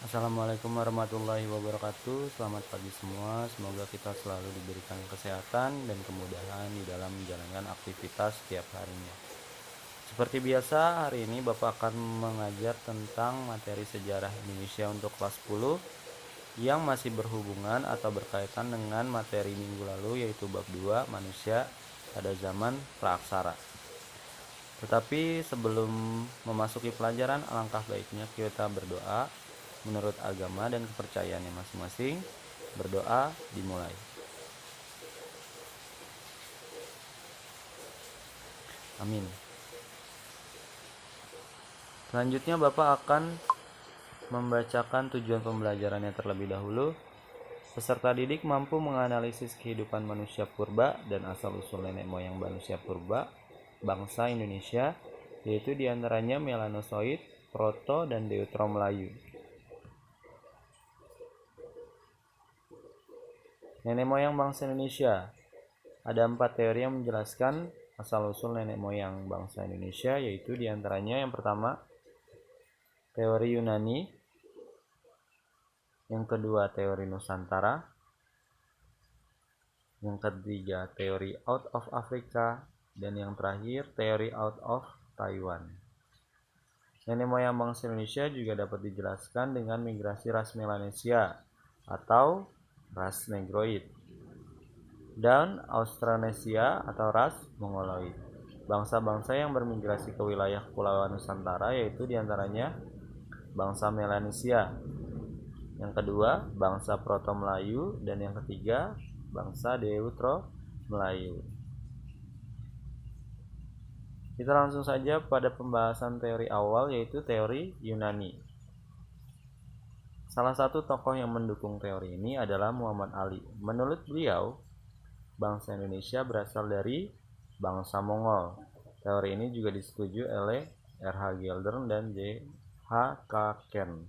Assalamualaikum warahmatullahi wabarakatuh. Selamat pagi semua. Semoga kita selalu diberikan kesehatan dan kemudahan di dalam menjalankan aktivitas setiap harinya. Seperti biasa, hari ini Bapak akan mengajar tentang materi sejarah Indonesia untuk kelas 10 yang masih berhubungan atau berkaitan dengan materi minggu lalu, yaitu bab 2 manusia pada zaman praaksara. Tetapi sebelum memasuki pelajaran, alangkah baiknya kita berdoa menurut agama dan kepercayaannya masing-masing. Berdoa dimulai. Amin. Selanjutnya Bapak akan membacakan tujuan pembelajarannya terlebih dahulu. Peserta didik mampu menganalisis kehidupan manusia purba dan asal-usul nenek moyang manusia purba bangsa Indonesia, yaitu diantaranya Melanozoik, Proto, dan Deutero Melayu. Nenek moyang bangsa Indonesia. Ada 4 teori yang menjelaskan asal-usul nenek moyang bangsa Indonesia, yaitu diantaranya yang pertama, teori Yunani, yang kedua teori Nusantara, yang ketiga teori out of Africa, dan yang terakhir teori out of Taiwan. Nenek moyang bangsa Indonesia juga dapat dijelaskan dengan migrasi ras Melanesia atau ras Negroid dan Austronesia atau ras Mongoloid. Bangsa-bangsa yang bermigrasi ke wilayah Kepulauan Nusantara yaitu diantaranya bangsa Melanesia, yang kedua bangsa Proto Melayu, dan yang ketiga bangsa Deutero Melayu. Kita langsung saja pada pembahasan teori awal, yaitu teori Yunani. Salah satu tokoh yang mendukung teori ini adalah Muhammad Ali. Menurut beliau, bangsa Indonesia berasal dari bangsa Mongol. Teori ini juga disetujui oleh R.H. Geldern dan J.H. Kern.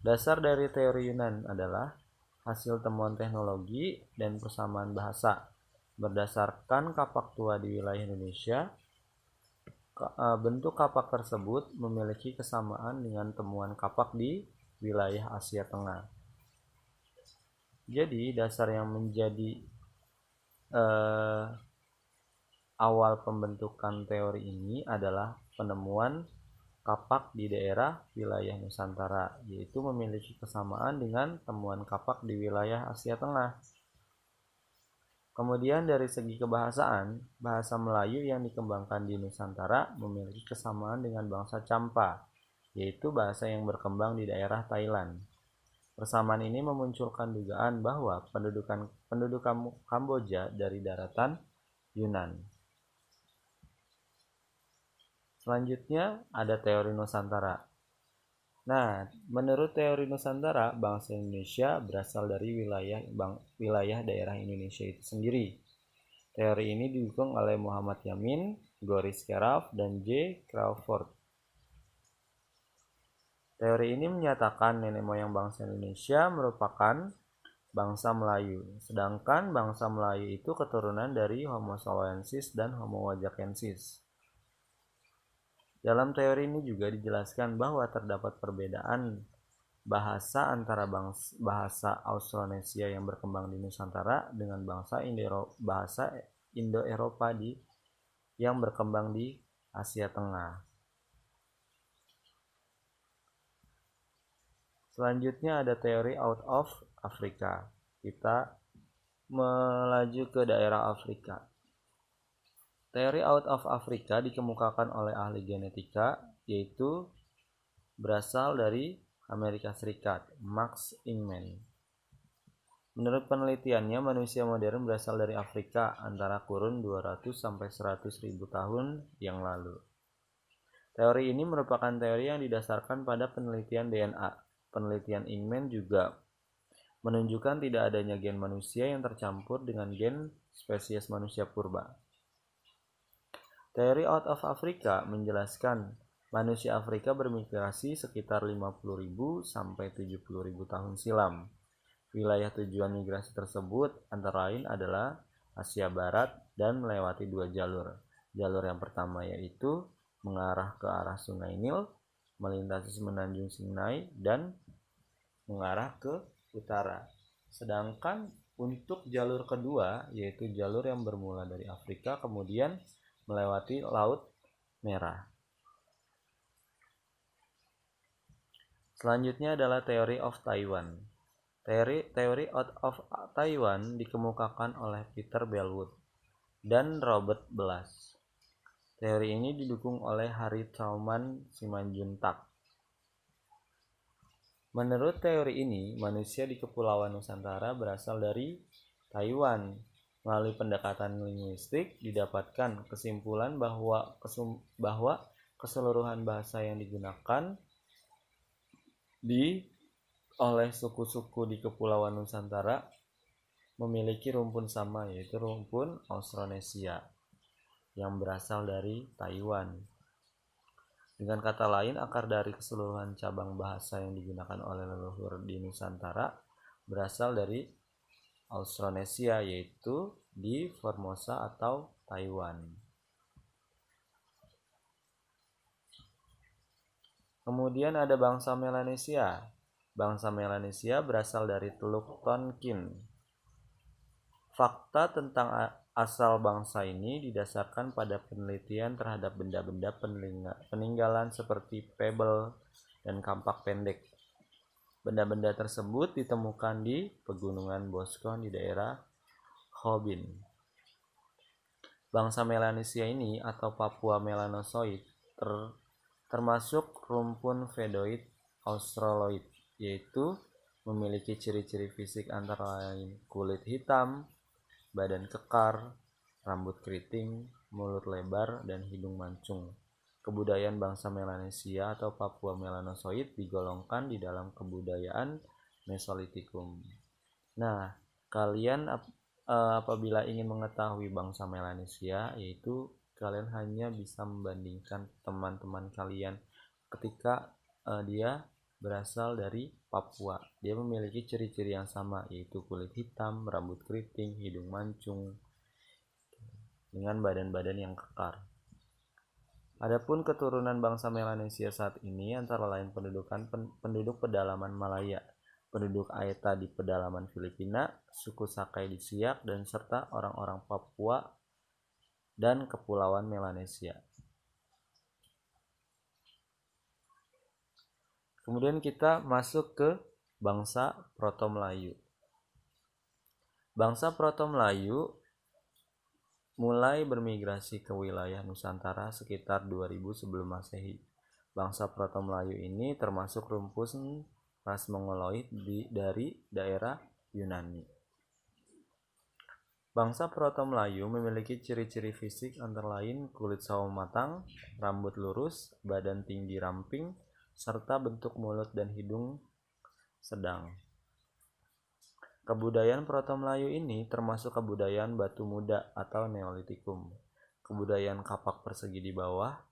Dasar dari teori Yunan adalah hasil temuan teknologi dan persamaan bahasa. Berdasarkan kapak tua di wilayah Indonesia, bentuk kapak tersebut memiliki kesamaan dengan temuan kapak di wilayah Asia Tengah. Jadi dasar yang menjadi awal pembentukan teori ini adalah penemuan kapak di daerah wilayah Nusantara, yaitu memiliki kesamaan dengan temuan kapak di wilayah Asia Tengah. Kemudian dari segi kebahasaan, bahasa Melayu yang dikembangkan di Nusantara memiliki kesamaan dengan bangsa Champa, yaitu bahasa yang berkembang di daerah Thailand. Persamaan ini memunculkan dugaan bahwa penduduk Kamboja dari daratan Yunan. Selanjutnya ada teori Nusantara. Nah, menurut teori Nusantara, bangsa Indonesia berasal dari wilayah daerah Indonesia itu sendiri. Teori ini didukung oleh Muhammad Yamin, Goris Keraf, dan J. Crawford. Teori ini menyatakan nenek moyang bangsa Indonesia merupakan bangsa Melayu, sedangkan bangsa Melayu itu keturunan dari Homo swaensis dan Homo wajakensis. Dalam teori ini juga dijelaskan bahwa terdapat perbedaan bahasa antara bahasa Austronesia yang berkembang di Nusantara dengan bahasa Indo-Eropa yang berkembang di Asia Tengah. Selanjutnya ada teori out of Africa. Kita melaju ke daerah Afrika. Teori out of Africa dikemukakan oleh ahli genetika, yaitu berasal dari Amerika Serikat, Max Ingman. Menurut penelitiannya, manusia modern berasal dari Afrika antara kurun 200 sampai 100 ribu tahun yang lalu. Teori ini merupakan teori yang didasarkan pada penelitian DNA. Penelitian Ingman juga menunjukkan tidak adanya gen manusia yang tercampur dengan gen spesies manusia purba. Teori out of Africa menjelaskan manusia Afrika bermigrasi sekitar 50.000 sampai 70.000 tahun silam. Wilayah tujuan migrasi tersebut antara lain adalah Asia Barat dan melewati 2 jalur. Jalur yang pertama yaitu mengarah ke arah Sungai Nil melintasi semenanjung Sinai dan mengarah ke utara. Sedangkan untuk jalur kedua, yaitu jalur yang bermula dari Afrika kemudian melewati Laut Merah. Selanjutnya adalah Theory of Taiwan. Theory of Taiwan dikemukakan oleh Peter Bellwood dan Robert Blas. Teori ini didukung oleh Harry Truman Simanjuntak. Menurut teori ini, manusia di Kepulauan Nusantara berasal dari Taiwan. Melalui pendekatan linguistik didapatkan kesimpulan bahwa keseluruhan bahasa yang digunakan oleh suku-suku di Kepulauan Nusantara memiliki rumpun sama, yaitu rumpun Austronesia yang berasal dari Taiwan. Dengan kata lain, akar dari keseluruhan cabang bahasa yang digunakan oleh leluhur di Nusantara berasal dari Austronesia, yaitu di Formosa atau Taiwan. Kemudian ada bangsa Melanesia. Bangsa Melanesia berasal dari Teluk Tonkin. Fakta tentang asal bangsa ini didasarkan pada penelitian terhadap benda-benda peninggalan seperti pebble dan kampak pendek. Benda-benda tersebut ditemukan di pegunungan Boscon di daerah Hobin. Bangsa Melanesia ini atau Papua Melanozoid termasuk rumpun Vedoid Australoid, yaitu memiliki ciri-ciri fisik antara lain kulit hitam, badan kekar, rambut keriting, mulut lebar, dan hidung mancung. Kebudayaan bangsa Melanesia atau Papua Melanozoid digolongkan di dalam kebudayaan Mesolitikum. Nah, kalian apabila ingin mengetahui bangsa Melanesia, yaitu kalian hanya bisa membandingkan teman-teman kalian ketika dia berasal dari Papua. Dia memiliki ciri-ciri yang sama, yaitu kulit hitam, rambut keriting, hidung mancung, dengan badan-badan yang kekar. Adapun keturunan bangsa Melanesia saat ini antara lain penduduk pedalaman Malaya, penduduk Aeta di pedalaman Filipina, suku Sakai di Siak, dan serta orang-orang Papua dan Kepulauan Melanesia. Kemudian kita masuk ke bangsa Proto-Melayu. Bangsa Proto-Melayu mulai bermigrasi ke wilayah Nusantara sekitar 2000 sebelum Masehi. Bangsa Proto-Melayu ini termasuk rumpun ras Mongoloid dari daerah Yunani. Bangsa Proto-Melayu memiliki ciri-ciri fisik antara lain kulit sawo matang, rambut lurus, badan tinggi ramping, serta bentuk mulut dan hidung sedang. Kebudayaan Proto-Melayu ini termasuk kebudayaan batu muda atau Neolitikum. Kebudayaan kapak persegi dibawa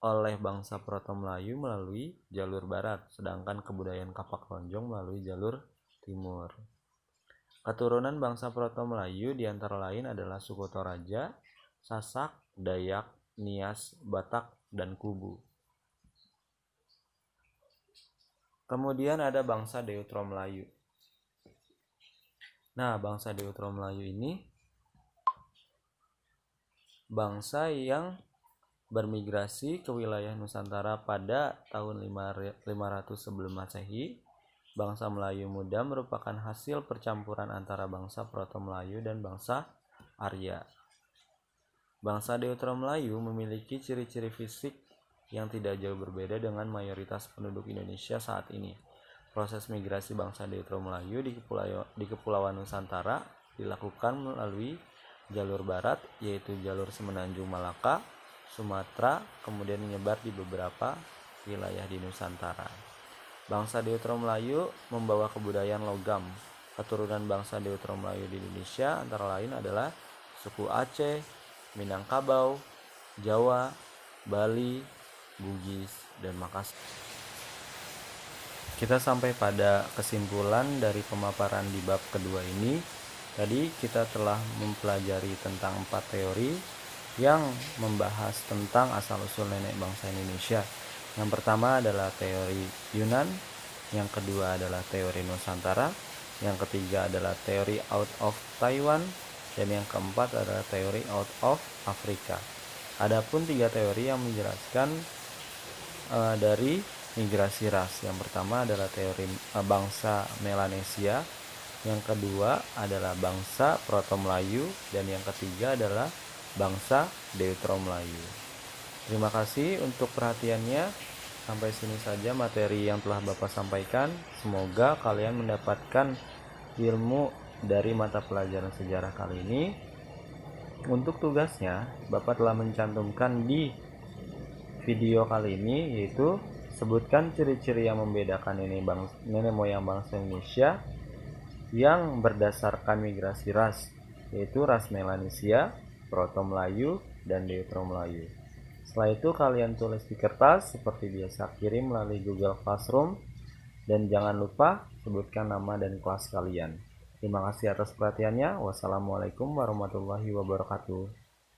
oleh bangsa Proto-Melayu melalui jalur barat, sedangkan kebudayaan kapak lonjong melalui jalur timur. Keturunan bangsa Proto-Melayu diantara lain adalah suku Toraja, Sasak, Dayak, Nias, Batak, dan Kubu. Kemudian ada bangsa Deutero-Melayu. Nah, bangsa Deutero-Melayu ini bangsa yang bermigrasi ke wilayah Nusantara pada tahun 500 sebelum Masehi. Bangsa Melayu Muda merupakan hasil percampuran antara bangsa Proto-Melayu dan bangsa Arya. Bangsa Deutero-Melayu memiliki ciri-ciri fisik yang tidak jauh berbeda dengan mayoritas penduduk Indonesia saat ini. Proses migrasi bangsa Deutero-Melayu di Kepulauan Nusantara dilakukan melalui jalur barat, yaitu jalur Semenanjung Malaka, Sumatera, kemudian menyebar di beberapa wilayah di Nusantara. Bangsa Deutero-Melayu membawa kebudayaan logam. Keturunan bangsa Deutero-Melayu di Indonesia antara lain adalah suku Aceh, Minangkabau, Jawa, Bali, Bugis, dan Makassar. Kita sampai pada kesimpulan dari pemaparan di bab kedua ini. Tadi kita telah mempelajari tentang 4 teori, yang membahas tentang asal-usul nenek bangsa Indonesia. Yang pertama adalah teori Yunan, yang kedua adalah teori Nusantara, yang ketiga adalah teori out of Taiwan, dan yang keempat adalah teori out of Afrika. Adapun tiga teori yang menjelaskan dari migrasi ras. Yang pertama adalah teori bangsa Melanesia, yang kedua adalah bangsa Proto-Melayu, dan yang ketiga adalah bangsa Deutero-Melayu. Terima kasih untuk perhatiannya. Sampai sini saja materi yang telah Bapak sampaikan. Semoga kalian mendapatkan ilmu dari mata pelajaran sejarah kali ini. Untuk tugasnya, Bapak telah mencantumkan di video kali ini, yaitu sebutkan ciri-ciri yang membedakan nenek moyang bangsa Indonesia yang berdasarkan migrasi ras, yaitu ras Melanesia, Proto-Melayu, dan Deutero-Melayu. Setelah itu kalian tulis di kertas seperti biasa, kirim melalui Google Classroom, dan jangan lupa sebutkan nama dan kelas kalian. Terima kasih atas perhatiannya. Wassalamualaikum warahmatullahi wabarakatuh.